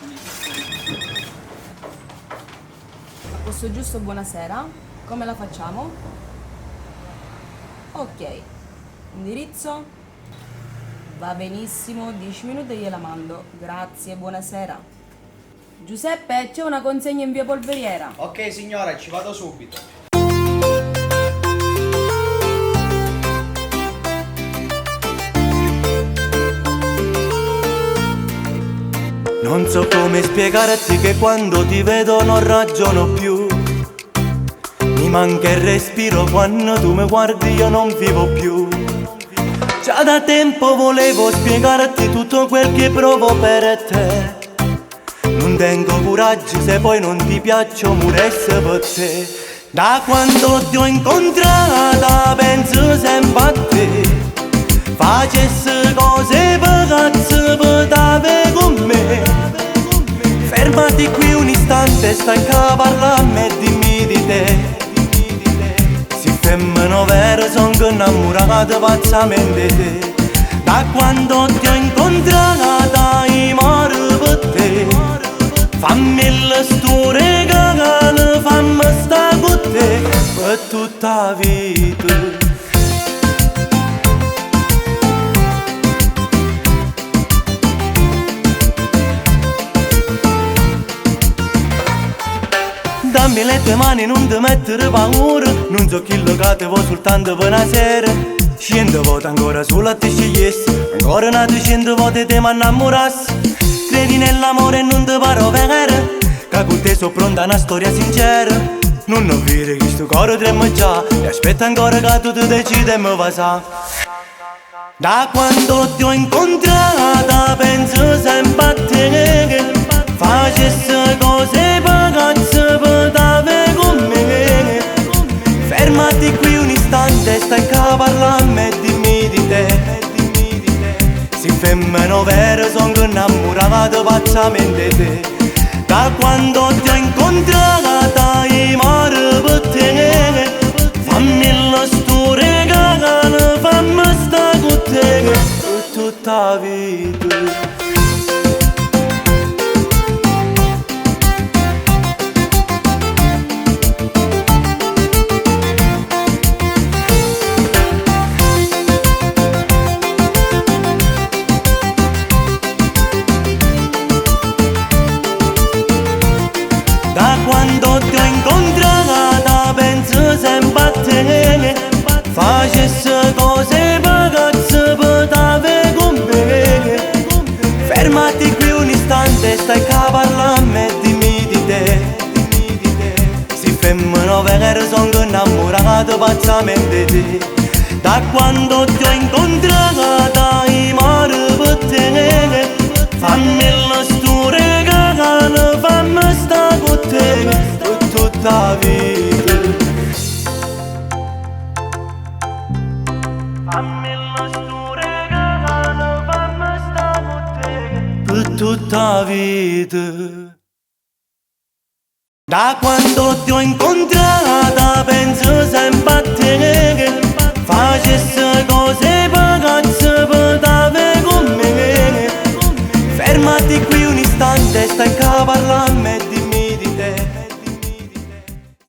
A posto giusto, buonasera. Come la facciamo? Ok. Indirizzo? Va benissimo, 10 minuti gliela mando. Grazie, buonasera. Giuseppe, c'è una consegna in via Polveriera. Ok signora, ci vado subito. Non so come spiegarti che quando ti vedo non ragiono più. Mi manca il respiro quando tu mi guardi, io non vivo più. Già da tempo volevo spiegarti tutto quel che provo per te. Non tengo coraggio se poi non ti piaccio, muresse per te. Da quando ti ho incontrata penso sempre a te. Facesse cose per cazzo per dare con me. Fermati qui un istante, stai a parlare a me e dimmi di te. Si femmino vero son che innamorato pazzamente te. Da quando ti ho incontrata io moro per te. Fammi le storie che fammi sta con te per tutta la vita. Dammi le tue mani, non ti mettere paura. Non so chi lo catevo soltanto per una sera. 100 volte ancora solo a te scegliessi. Ancora nate 100 volte te mi innamorassi. Credi nell'amore e non ti paro vero. Che con te so pronta a una storia sincera. Non ho vero che sto cuore trema già. E aspetta ancora che tu ti decidi e mi va sa. Da quando ti ho incontrata penso sempre a te. Facesse cose per cazzo per dare con me. Fermati qui un istante, stai a parlare a me e dimmi di te. Si femmino vero son che innamorato pazzamente te. Da quando ti ho incontrata io moro per te. Fammi la storia che fammi sta con te per tutta la vita. Da quando ti ho incontrata penso sempre a te. Facesse cose per cazzo per dare con me. Fermati qui un istante, stai a parlare a me e dimmi di te. Si femmino vero son che innamorato pazzamente te. Da quando ti ho incontrata io moro per te. Fammi la storia che fammi sta con te per tutta la vita. Fammi la storia che fammi sta con te per tutta la vita. Da quando ti ho incontrata